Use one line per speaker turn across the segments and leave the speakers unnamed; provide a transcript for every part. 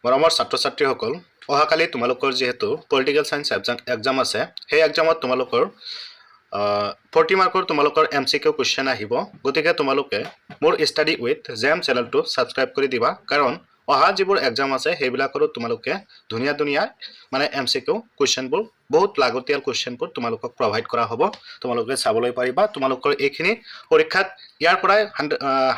মৰমৰ ছাত্ৰ-ছাত্ৰীসকল অহাকালি তোমালোকৰ যেহেতু পলিটিকেল সায়েন্স এক্সাম আছে সেই এক্সামত তোমালোকৰ 40 মাৰ্কৰ তোমালোকৰ MCQ কোৱেশ্চন আহিব গতিকে তোমালোকে মোৰ ষ্টাডি উইথ জেম চেনেলটো সাবস্ক্ৰাইব কৰি দিবা কাৰণ অহা যিবোৰ এক্সাম আছে সেইবিলাকৰো তোমালোকে ধুনীয়া মানে MCQ কোৱেশ্চনবোৰ বহুত লাগতিয়াল কোৱেশ্চনবোৰ তোমালোকক প্ৰভাইড কৰা হ'ব তোমালোকে চাবলৈ পাৰিবা তোমালোকৰ এইখিনি পৰীক্ষাত ইয়াৰ পৰাই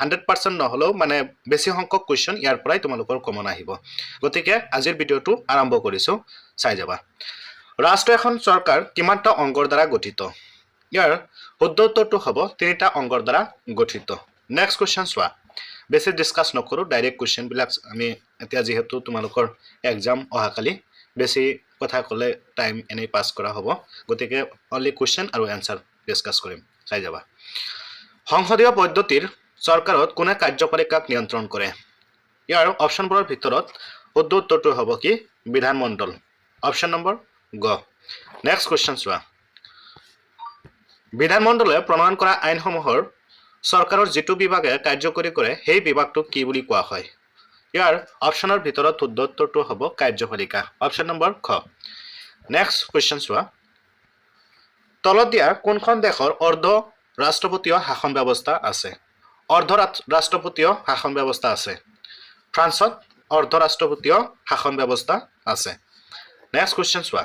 100% নহলেও মানে বেছি সংখ্যক কোৱেশ্চন ইয়াৰ পৰাই তোমালোকৰ কমন আহিব গতিকে আজিৰ ভিডিওটো আৰম্ভ কৰিছো চাই যাবা ৰাষ্ট্ৰ এখন চৰকাৰ কিমানটা অংগৰ দ্বাৰা গঠিত ইয়াৰ শুদ্ধ উত্তৰটো হ'ব তিনিটা অংগৰ দ্বাৰা গঠিত নেক্সট কোৱেশ্চন চোৱা বেছি ডিসকাস নকৰো ডাইৰেক্ট কোৱেশ্চন বিলাক আমি এতিয়া যেহেতু তোমালোকৰ এক্সাম অহাকালি বেছি কথা কলে টাইম এনে পাস কৰা হ'ব গতিকে অনলি কোৱেশ্চন আৰু আনসাৰ ডিসকাস কৰিম চাই যাবা সংসদীয় পদ্ধতিৰ চৰকাৰত কোনে কাৰ্যপালিকাক নিয়ন্ত্ৰণ কৰে ইয়াৰ অপচনবোৰৰ ভিতৰত শুদ্ধ উত্তৰটো হ'ব কি বিধানমণ্ডল অপচন নম্বৰ গ নেক্সট কোৱেশ্চন চোৱা বিধানমণ্ডলে প্ৰণয়ন কৰা আইনসমূহৰ চৰকাৰৰ যেটো বিভাগে কাৰ্যকৰী কৰে সেই বিভাগটো কি বুলি কোৱা হয় ইয়াৰ অপচনৰ ভিতৰত শুদ্ধ উত্তৰটো হ'ব কাৰ্যপালিকা অপচন নম্বৰ খ নেক্সট কোৱেশ্চন চোৱা তলত দিয়া কোনখন দেশৰ অৰ্ধ ৰাষ্ট্ৰপতীয় শাসন ব্যৱস্থা আছে অৰ্ধ ৰাষ্ট্ৰপতীয় শাসন ব্যৱস্থা আছে ফ্ৰান্সত অৰ্ধ ৰাষ্ট্ৰপতীয় শাসন ব্যৱস্থা আছে নেক্সট কোৱেশ্চন চোৱা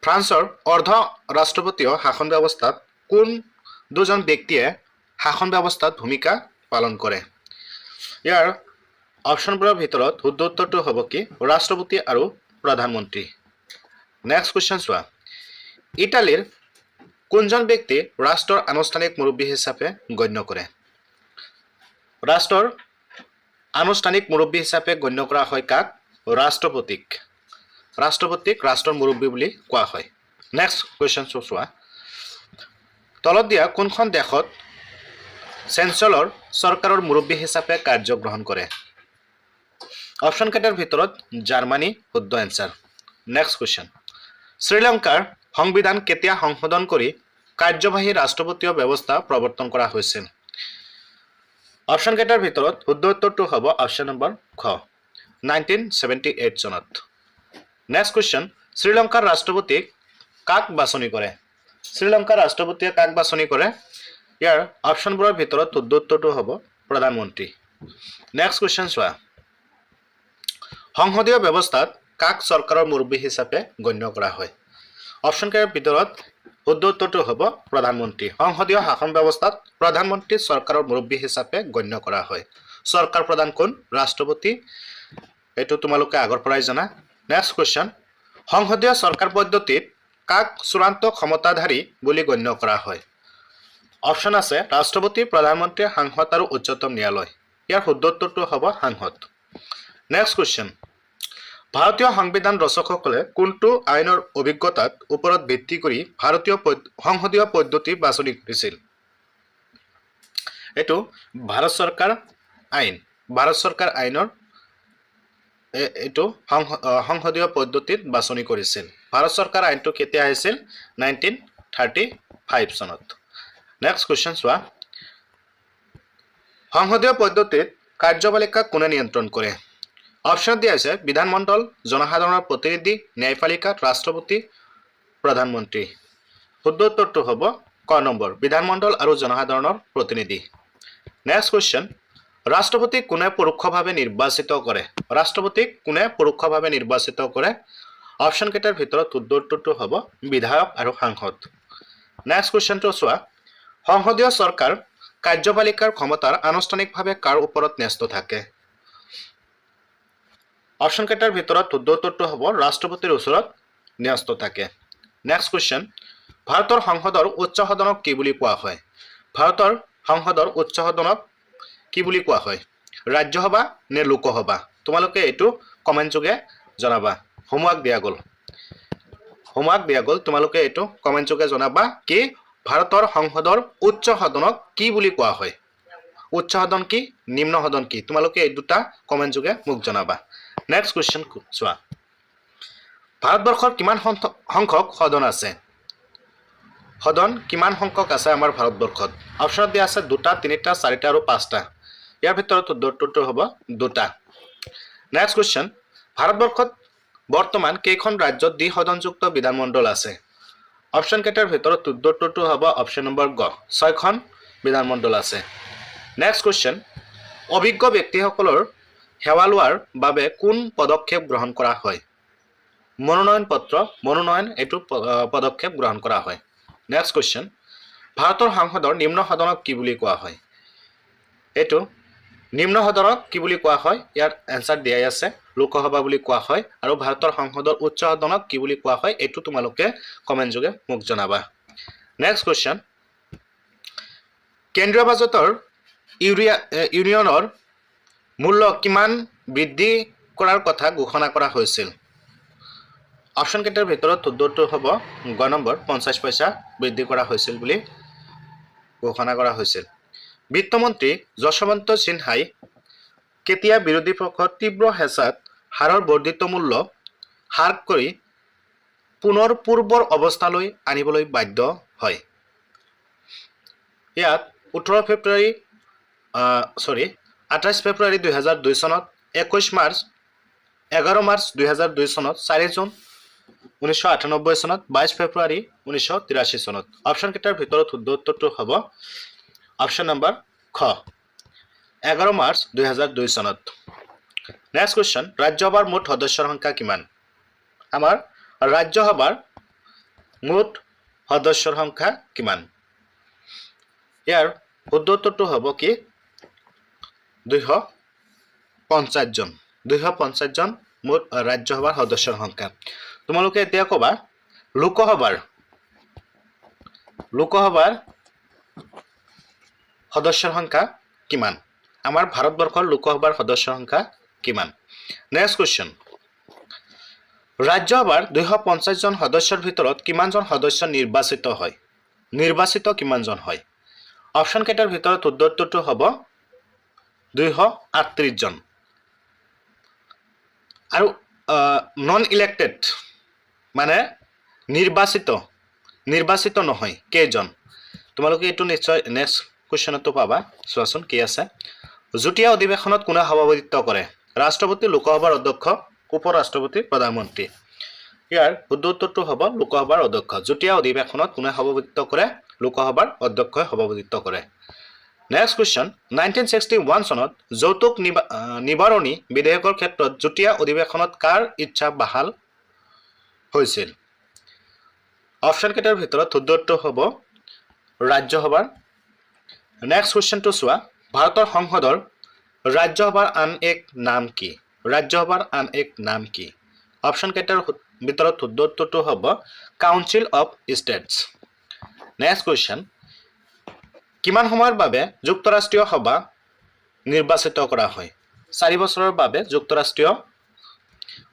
ফ্ৰান্সৰ অৰ্ধ ৰাষ্ট্ৰপতীয় শাসন ব্যৱস্থাত কোন দুজন ব্যক্তিয়ে শাসন ব্যৱস্থাত ভূমিকা পালন কৰে ইয়াৰ অপচনবোৰৰ ভিতৰত শুদ্ধ উত্তৰটো হ'ব কি ৰাষ্ট্ৰপতি আৰু প্ৰধানমন্ত্ৰী নেক্সট কোৱেশ্চন চোৱা ইটালীৰ কোনজন ব্যক্তি ৰাষ্ট্ৰৰ আনুষ্ঠানিক মুৰব্বী হিচাপে গণ্য কৰে ৰাষ্ট্ৰৰ আনুষ্ঠানিক মুৰব্বী হিচাপে গণ্য কৰা হয় কাক ৰাষ্ট্ৰপতিক ৰাষ্ট্ৰৰ মুৰব্বী বুলি কোৱা হয় নেক্সট কোৱেশ্চন চোৱা তলত দিয়া কোনখন দেশত চেঞ্চেলৰ চৰকাৰৰ মুৰব্বী হিচাপে কাৰ্য গ্ৰহণ কৰে অপচন কেইটাৰ ভিতৰত জাৰ্মানী শুদ্ধ এনসাৰ নেক্সট কোৱেশ্চন শ্ৰীলংকাৰ সংবিধান কেতিয়া সংশোধন কৰি কাৰ্যবাহী ৰাষ্ট্ৰপতীয় ব্যৱস্থা প্ৰৱৰ্তন কৰা হৈছিল অপচন কেইটাৰ ভিতৰত শুদ্ধ উত্তৰটো হ'ব অপচন নম্বৰ খ 1978 চনত নেক্সট কোৱেশ্চন শ্ৰীলংকাৰ ৰাষ্ট্ৰপতিক কাক বাছনি কৰে শ্ৰীলংকাৰ ৰাষ্ট্ৰপতিয়ে কাক বাছনি কৰে ইয়াৰ অপচনবোৰৰ ভিতৰত শুদ্ধ উত্তৰটো হ'ব প্ৰধানমন্ত্ৰী নেক্সট কোৱেশ্চন চোৱা সংসদীয় ব্যৱস্থাত কাক চৰকাৰৰ মুৰব্বী হিচাপে গণ্য কৰা হয় অপচন কেইটাৰ ভিতৰত শুদ্ধ উত্তৰটো হ'ব প্ৰধানমন্ত্ৰী সংসদীয় শাসন ব্যৱস্থাত প্ৰধানমন্ত্ৰী চৰকাৰৰ মুৰব্বী হিচাপে গণ্য কৰা হয় চৰকাৰ প্ৰধান কোন ৰাষ্ট্ৰপতি এটো তোমালোকে আগৰ পৰাই জানা নেক্সট কোৱেশ্চন সংসদীয় চৰকাৰ পদ্ধতিত কাক চূড়ান্ত ক্ষমতাধাৰী বুলি গণ্য কৰা হয় অপচন আছে ৰাষ্ট্ৰপতি প্ৰধানমন্ত্ৰী সাংসদ আৰু উচ্চতম ন্যায়ালয় ইয়াৰ শুদ্ধ উত্তৰটো হ'ব সাংসদ নেক্সট কোৱেশ্চন ভাৰতীয় সংবিধান ৰচকসকলে কোনটো আইনৰ অভিজ্ঞতাত ওপৰত ভিত্তি কৰি ভাৰতীয় সংসদীয় পদ্ধতি বাছনি কৰিছিল এটো ভাৰত চৰকাৰ আইনৰ এটো সংসদীয় পদ্ধতিত বাছনি কৰিছিল ভাৰত চৰকাৰ আইনটো কেতিয়া আহিছিল 1935 চনত নেক্সট কোৱেশ্চন চোৱা সংসদীয় পদ্ধতিত কাৰ্যপালিকা কোনে নিয়ন্ত্ৰণ কৰে অপচন দিয়া আছে বিধানমণ্ডল জনসাধাৰণৰ প্ৰতিনিধি ন্যায়পালিকা ৰাষ্ট্ৰপতি প্ৰধানমন্ত্ৰী শুদ্ধ উত্তৰটো হ'ব ক নম্বৰ বিধানমণ্ডল আৰু জনসাধাৰণৰ প্ৰতিনিধি নেক্সট কোৱেশ্চন ৰাষ্ট্ৰপতি কোনে পৰোক্ষভাৱে নিৰ্বাচিত কৰে অপচন কেইটাৰ ভিতৰত শুদ্ধ উত্তৰটো হ'ব বিধায়ক আৰু সাংসদ নেক্সট কোৱেশ্চনটো চোৱা সংসদীয় চৰকাৰ কাৰ্যপালিকাৰ ক্ষমতাৰ আনুষ্ঠানিকভাৱে কাৰ ওপৰত ন্যস্ত থাকে অপচন কেইটাৰ ভিতৰত শুদ্ধ উত্তৰটো হ'ব ৰাষ্ট্ৰপতিৰ ওচৰত ন্যস্ত থাকে নেক্সট কোৱেশ্চন ভাৰতৰ সংসদৰ উচ্চ সদনক কি বুলি কোৱা হয় ভাৰতৰ সংসদৰ উচ্চ সদনক কি বুলি কোৱা হয় ৰাজ্যসভা নে লোকসভা তোমালোকে এটো কমেন্ট যোগে জনাবা হোমৱৰ্ক দিয়া গল তোমালোকে এটো কমেন্ট যোগে জনাবা কি ভাৰতৰ সংসদৰ উচ্চ সদনক কি বুলি কোৱা হয় উচ্চ সদন কি নিম্ন সদন কি তোমালোকে এই দুটা কমেন্ট যোগে মোক জনাবা নেক্সট কোৱেশ্চন চোৱা ভাৰতবৰ্ষৰ কিমান সংখ্যক সদন আছে সদন কিমান সংখ্যক আছে আমাৰ ভাৰতবৰ্ষত অপচন দিয়া আছে 2টা 3টা 4টা আৰু 5টা ইয়াৰ ভিতৰত উত্তৰটো হ'ব দুটা। নেক্সট কুৱেশ্যন, ভাৰতবৰ্ষত বৰ্তমান কেইখন ৰাজ্যত দ্বিসদনযুক্ত বিধানমণ্ডল আছে? অপশ্যন কেইটাৰ ভিতৰত উত্তৰটো হ'ব অপশ্যন নম্বৰ গ, 6খন বিধানমণ্ডল আছে। নেক্সট কুৱেশ্যন, অভিজ্ঞ ব্যক্তিসকলৰ সেৱা লোৱাৰ বাবে কোন পদক্ষেপ গ্ৰহণ কৰা হয়? মনোনয়ন এইটো পদক্ষেপ গ্ৰহণ কৰা হয়। নেক্সট কুৱেশ্যন, ভাৰতৰ সংসদৰ নিম্ন সদনক কি বুলি কোৱা হয়? এইটো নিম্ন সদনক কি বুলি কোৱা হয়? ইয়াৰ এনসাৰ দিয়াই আছে, লোকসভা বুলি কোৱা হয়। আৰু ভাৰতৰ সংসদৰ উচ্চ সদনক কি বুলি কোৱা হয়? এইটো তোমালোকে কমেন্ট যোগে মোক জনাবা। নেক্সট কুৱেশ্যন, কেন্দ্ৰীয় বাজেটৰ ইউনিয়নৰ মূল্য কিমান বৃদ্ধি কৰাৰ কথা ঘোষণা কৰা হৈছিল? অপশ্যন কেইটাৰ ভিতৰত উত্তৰটো হ'ব গ নম্বৰ 50 পইচা বৃদ্ধি কৰা হৈছিল বুলি ঘোষণা কৰা হৈছিল। বিত্তমন্ত্ৰী যশৱন্ত সিনহাই কেতিয়া বিৰোধী পক্ষৰ তীব্ৰ হেঁচাত হাৰৰ বৰ্ধিত মূল্য হ্ৰাস কৰি পুনৰ পূৰ্বৰ অৱস্থালৈ আনিবলৈ বাধ্য হয়? ইয়াত 28 ফেব্ৰুৱাৰী 2002 চনত, 11 মাৰ্চ 2002 চনত, 4 জুন 1998 চনত, 22 ফেব্ৰুৱাৰী 1983 চনত। অপশ্যন কেইটাৰ ভিতৰত উত্তৰটো হ'ব অপশ্যন নম্বৰ খ, 11 মাৰ্চ 2002 চনত। নেক্সট কুৱেশ্যন, ৰাজ্যসভাৰ মুঠ সদস্যৰ সংখ্যা কিমান? আমাৰ ৰাজ্যসভাৰ মুঠ সদস্যৰ সংখ্যা কিমান? ইয়াৰ উত্তৰটো হ'ব কি 250 জন। 250 জন মুঠ ৰাজ্যসভাৰ সদস্যৰ সংখ্যা। তোমালোকে এতিয়া ক'বা লোকসভাৰ সদস্যৰ সংখ্যা কিমান? আমাৰ ভাৰতবৰ্ষৰ লোকসভাৰ সদস্যৰ সংখ্যা কিমান? নেক্সট কুৱেশ্যন, ৰাজ্যসভাৰ 250 জন সদস্যৰ ভিতৰত কিমানজন সদস্য নিৰ্বাচিত হয়? নিৰ্বাচিত কিমানজন হয়? অপশ্যন কেইটাৰ ভিতৰত উত্তৰটো হ'ব 238 জন। আৰু নন ইলেক্টেড মানে নিৰ্বাচিত নহয় কেইজন? তোমালোকে এইটো নিশ্চয় নেক্সট কুৱেশ্যনতো পাবা। চোৱাচোন কি আছে। যুটীয়া অধিৱেশনত কোনে সভাপতিত্ব কৰে? ৰাষ্ট্ৰপতি, লোকসভাৰ অধ্যক্ষ, উপৰাষ্ট্ৰপতি, প্ৰধানমন্ত্ৰী। ইয়াৰ উত্তৰটো হ'ব লোকসভাৰ অধ্যক্ষ। যুটীয়া অধিৱেশনত কোনে সভাপতিত্ব কৰে? লোকসভাৰ অধ্যক্ষই সভাপতিত্ব কৰে। নেক্সট কুৱেশ্যন, 1961 চনত যৌতুক নিবাৰণী বিধেয়কৰ ক্ষেত্ৰত যুটীয়া অধিৱেশনত কাৰ ইচ্ছা বাহাল হৈছিল? অপশ্যন কেইটাৰ ভিতৰত উত্তৰটো হ'ব ৰাজ্যসভাৰ। নেক্সট কুৱেশ্যনটো চোৱা, ভাৰতৰ সংসদৰ ৰাজ্যসভাৰ আন এক নাম কি? ৰাজ্যসভাৰ আন এক নাম কি? অপশ্যন কেইটাৰ ভিতৰত উত্তৰটো হ'ব council of states. Next question, কিমান সময়ৰ বাবে যুক্তৰাষ্ট্ৰীয় সভা নিৰ্বাচিত কৰা হয়? 4 বছৰৰ বাবে যুক্তৰাষ্ট্ৰীয়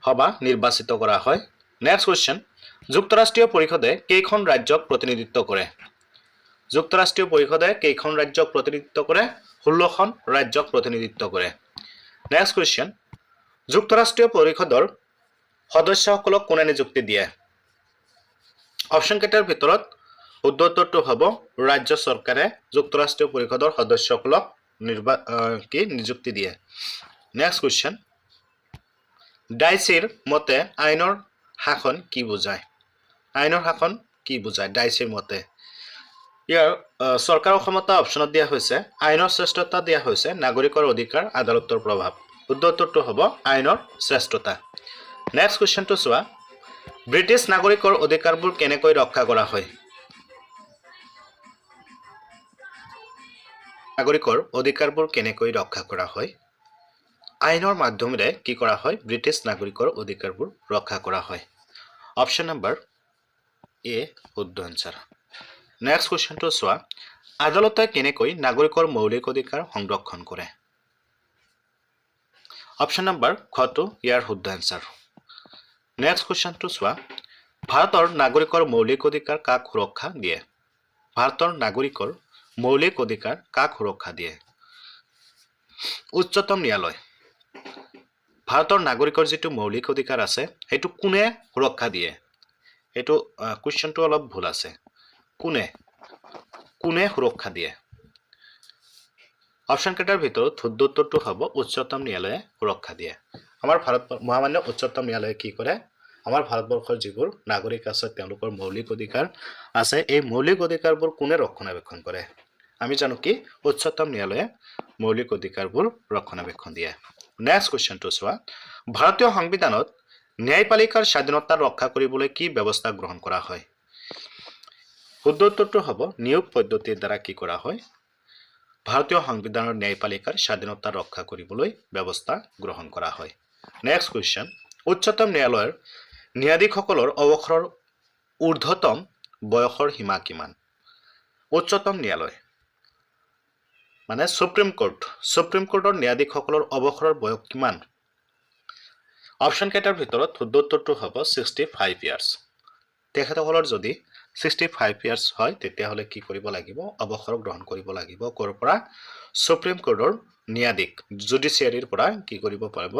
সভা নিৰ্বাচিত কৰা হয়। নেক্সট কুৱেশ্যন, যুক্তৰাষ্ট্ৰীয় পৰিষদে কেইখন ৰাজ্যক প্ৰতিনিধিত্ব কৰে? যুক্তৰাষ্ট্ৰীয় পৰিষদে কেইখন ৰাজ্যক প্ৰতিনিধিত্ব কৰে? 16খন ৰাজ্যক প্ৰতিনিধিত্ব কৰে। নেক্সট কুৱেশ্যন, যুক্তৰাষ্ট্ৰীয় পৰিষদৰ সদস্যসকলক কোনে নিযুক্তি দিয়ে? অপশ্যন কেইটাৰ ভিতৰত উত্তৰটো হ'ব ৰাজ্য চৰকাৰে যুক্তৰাষ্ট্ৰীয় পৰিষদৰ সদস্যসকলক নিযুক্তি দিয়ে। নেক্সট কুৱেশ্যন, ডাইচিৰ মতে আইনৰ শাসন কি বুজায়? আইনৰ শাসন কি বুজায় ডাইচিৰ মতে? ইয়াৰ চৰকাৰৰ ক্ষমতা অপশ্যনত দিয়া হৈছে, আইনৰ শ্ৰেষ্ঠতা দিয়া হৈছে, নাগৰিকৰ অধিকাৰ, আদালতৰ প্ৰভাৱ। উত্তৰটো হ'ব আইনৰ শ্ৰেষ্ঠতা। নেক্সট কুৱেশ্যনটো চোৱা, ব্ৰিটিছ নাগৰিকৰ অধিকাৰবোৰ কেনেকৈ ৰক্ষা কৰা হয়? নাগৰিকৰ অধিকাৰবোৰ কেনেকৈ ৰক্ষা কৰা হয়? আইনৰ মাধ্যমেৰে কি কৰা হয়? ব্ৰিটিছ নাগৰিকৰ অধিকাৰবোৰ ৰক্ষা কৰা হয়। অপশ্যন নম্বৰ এ শুদ্ধ এনচাৰ। নেক্সট কুৱেশ্যনটো চোৱা, আদালতে কেনেকৈ নাগৰিকৰ মৌলিক অধিকাৰ সংৰক্ষণ কৰে? অপশ্যন নম্বৰ খটো ইয়াৰ শুদ্ধ এনচাৰ। নেক্সট কুৱেশ্যনটো চোৱা, ভাৰতৰ নাগৰিকৰ মৌলিক অধিকাৰ কাক সুৰক্ষা দিয়ে? ভাৰতৰ নাগৰিকৰ মৌলিক অধিকাৰ কাক সুৰক্ষা দিয়ে? উচ্চতম ন্যায়ালয়। ভাৰতৰ নাগৰিকৰ যিটো মৌলিক অধিকাৰ আছে সেইটো কোনে সুৰক্ষা দিয়ে? এইটো কুৱেশ্যনটো অলপ ভুল আছে। কোনে সুৰক্ষা দিয়ে? অপশন কেইটাৰ ভিতৰত শুদ্ধ উত্তৰটো হ'ব উচ্চতম ন্যায়ালয়ে সুৰক্ষা দিয়ে আমাৰ ভাৰত মহামান্য উচ্চতম ন্যায়ালয়ে কি কৰে আমাৰ ভাৰতবৰ্ষৰ যিবোৰ নাগৰিক আছে তেওঁলোকৰ মৌলিক অধিকাৰ আছে এই মৌলিক অধিকাৰবোৰ কোনে ৰক্ষণাবেক্ষণ কৰে আমি জানো কি উচ্চতম ন্যায়ালয়ে মৌলিক অধিকাৰবোৰ ৰক্ষণাবেক্ষণ দিয়ে নেক্সট কোৱেশ্চনটো চোৱা ভাৰতীয় সংবিধানত ন্যায়পালিকাৰ স্বাধীনতা ৰক্ষা কৰিবলৈ কি ব্যৱস্থা গ্ৰহণ কৰা হয় শুদ্ধ উত্তৰটো হ'ব নিয়োগ পদ্ধতিৰ দ্বাৰা কি কৰা হয় ভাৰতীয় সংবিধানৰ ন্যায়পালিকাৰ স্বাধীনতা ৰক্ষা কৰিবলৈ ব্যৱস্থা গ্ৰহণ কৰা হয় নেক্সট কোৱেশ্চন উচ্চতম ন্যায়ালয়ৰ ন্যায়াধীশসকলৰ অৱসৰৰ ঊৰ্ধ্বতম বয়সৰ সীমা কিমান উচ্চতম ন্যায়ালয় মানে সুপ্ৰিম কোৰ্টৰ ন্যায়াধীশসকলৰ অৱসৰৰ বয়স কিমান অপশন কেইটাৰ ভিতৰত শুদ্ধ উত্তৰটো হ'ব 65 ইয়াৰ্ছ তেখেতসকলৰ যদি 65 ইয়াৰ্ছ হয় তেতিয়াহ'লে কি কৰিব লাগিব অৱসৰ গ্ৰহণ কৰিব লাগিব ক'ৰ পৰা সুপ্ৰিম কোৰ্টৰ ন্যায়াধীশ জুডিচিয়াৰীৰ পৰা কি কৰিব পাৰিব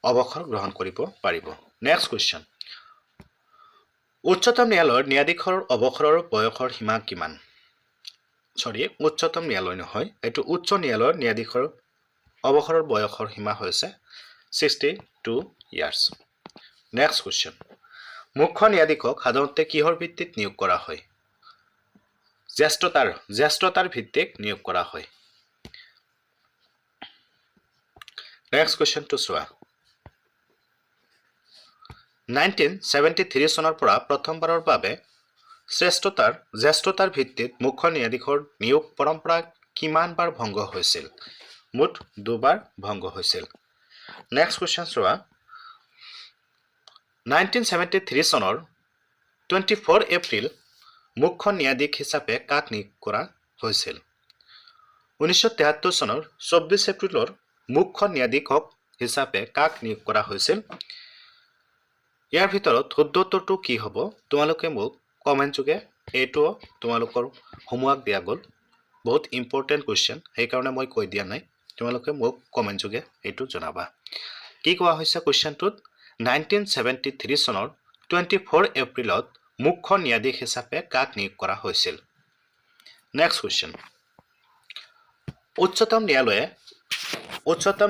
অৱসৰ গ্ৰহণ কৰিব পাৰিব নেক্সট কোৱেশ্চন উচ্চতম ন্যায়ালয়ৰ ন্যায়াধীশৰ অৱসৰৰ বয়সৰ সীমা কিমান উচ্চতম ন্যায়ালয় নহয় এটো উচ্চ ন্যায়ালয়ৰ ন্যায়াধীশৰ অৱসৰৰ বয়সৰ সীমা হৈছে 62 ইয়াৰ্ছ নেক্সট কোৱেশ্চন মুখ্য ন্যায়াধীশক সাধাৰণতে কিহৰ ভিত্তিত নিয়োগ কৰা হয় জ্যেষ্ঠতাৰ ভিত্তিত নিয়োগ কৰা হয় নেক্সট কোৱেশ্চনটো চোৱা 1973 চনৰ পৰা প্ৰথমবাৰৰ বাবে জ্যেষ্ঠতাৰ ভিত্তিত মুখ্য ন্যায়াধীশৰ নিয়োগ পৰম্পৰা কিমান বাৰ ভংগ হৈছিল মুঠ 2 বাৰ ভংগ হৈছিল নেক্সট কোৱেশ্চন চোৱা 1973 চনৰ 24 এপ্ৰিল মুখ্য ন্যায়াধীশ হিচাপে কাক নিয়োগ কৰা হৈছিল 1973 চনৰ 24 এপ্ৰিলৰ মুখ্য ন্যায়াধীশক হিচাপে কাক নিয়োগ কৰা হৈছিল ইয়াৰ ভিতৰত শুদ্ধ উত্তৰটো কি হ'ব তোমালোকে মোক কমেন্ট যোগে এইটো তোমালোকৰ হোমৱৰ্ক দিয়া গ'ল বহুত ইম্পৰ্টেন্ট কোৱেশ্চন সেই কাৰণে মই কৈ দিয়া নাই তোমালোকে মোক কমেন্ট যোগে এইটো জনাবা কি কোৱা হৈছে কোৱেশ্চনটোত 1973 চনৰ 24 এপ্ৰিলত মুখ্য ন্যায়াধীশ হিচাপে কাক নিয়োগ কৰা হৈছিল নেক্সট কোৱেশ্চন উচ্চতম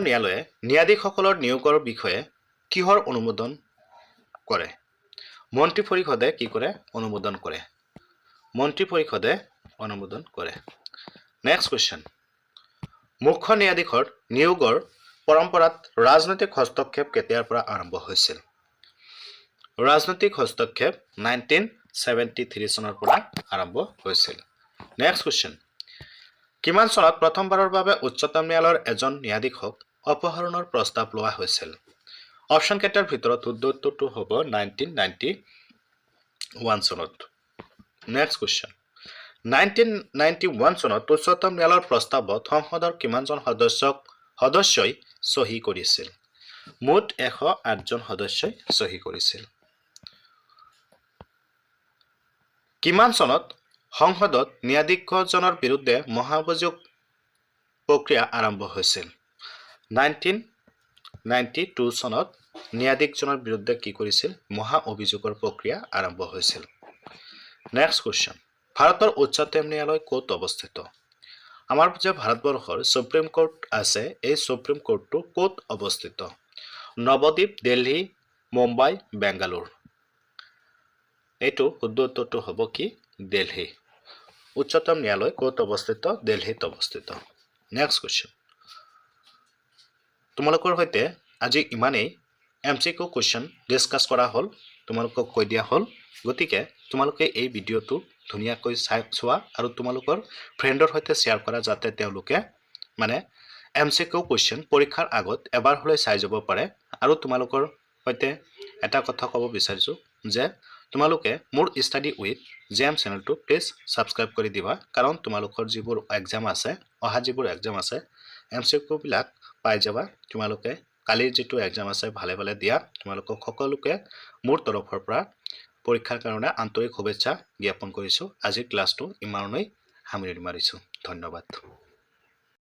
ন্যায়ালয়ে ন্যায়াধীশসকলৰ নিয়োগৰ বিষয়ে কিহৰ অনুমোদন কৰে মন্ত্ৰী পৰিষদে কি কৰে অনুমোদন কৰে নেক্সট কোৱেশ্চন মুখ্য ন্যায়াধীশৰ নিয়োগৰ পৰম্পৰাত ৰাজনৈতিক হস্তক্ষেপ কেতিয়াৰ পৰা আৰম্ভ হৈছিল ৰাজনৈতিক হস্তক্ষেপ 1973 চনৰ পৰা আৰম্ভ হৈছিল নেক্সট কোৱেশ্চন কিমান চনত প্ৰথমবাৰৰ বাবে উচ্চতম ন্যায়ালয়ৰ এজন ন্যায়াধীশক অপসাৰণৰ প্ৰস্তাৱ লোৱা হৈছিল অপশন কেইটাৰ ভিতৰত শুদ্ধ উত্তৰটো হ'ব 1991 চনত নেক্সট কোৱেশ্চন 1991 চনত উচ্চতম ন্যায়ালয়ৰ প্ৰস্তাৱত সংসদৰ কিমানজন সদস্যই সহি কৰিছিল মুঠ 108 জন সদস্যই সহি কৰিছিল কিমান চনত সংসদত ন্যায়াধীশজনৰ বিৰুদ্ধে মহাভিযোগ প্ৰক্ৰিয়া আৰম্ভ হৈছিল 1992 চনত ন্যায়াধীশজনৰ বিৰুদ্ধে কি কৰিছিল মহা অভিযোগৰ প্ৰক্ৰিয়া আৰম্ভ হৈছিল নেক্সট কোৱেশ্চন ভাৰতৰ উচ্চতম ন্যায়ালয় ক'ত অৱস্থিত আমাৰ যে ভাৰতবৰ্ষৰ সুপ্ৰিম কোৰ্ট আছে এই সুপ্ৰিম কোৰ্টটো ক'ত অৱস্থিত নৱদ্বীপ দিল্লী মুম্বাই বেংগালুৰু এইটো শুদ্ধ উত্তৰটো হ'ব কি দিল্লী উচ্চতম ন্যায়ালয় ক'ত অৱস্থিত দিল্লীত অৱস্থিত নেক্সট কোৱেশ্চন তোমালোকৰ হৈতে আজি ইমানেই এমচিকিউ কোৱেশ্চন ডিসকাস কৰা হল তোমালোকক কৈ দিয়া হল গতিকে তোমালোকে এই ভিডিওটো ধুনিয়াকৈ চোৱা আৰু তোমালোকৰ ফ্ৰেণ্ডৰ হৈতে শেয়াৰ কৰা যাতে তেওঁলোকে মানে এমচিকিউ কোৱেশ্চন পৰীক্ষাৰ আগত এবাৰ হলে চাই যাব পাৰে আৰু তোমালোকৰ হৈতে এটা কথা ক'ব বিচাৰিছো যে তোমালোকে মোৰ ষ্টাডি উইথ জেম চেনেলটো প্লিজ সাবস্ক্ৰাইব কৰি দিবা কাৰণ তোমালোকৰ যিবোৰ এক্সাম আছে অহা যিবোৰ এক্সাম আছে এমচিকিউ বিলাক পাই যাবা তোমালোকে কালিৰ যেটো এক্সাম আছে ভালে ভালে দিয়া তোমালোকক সকলোকে মোৰ তৰফৰ পৰা পৰীক্ষাৰ কাৰণে আন্তৰিক শুভেচ্ছা জ্ঞাপন কৰিছো আজি ক্লাছটো ইমানেই সামৰি মাৰিছো ধন্যবাদ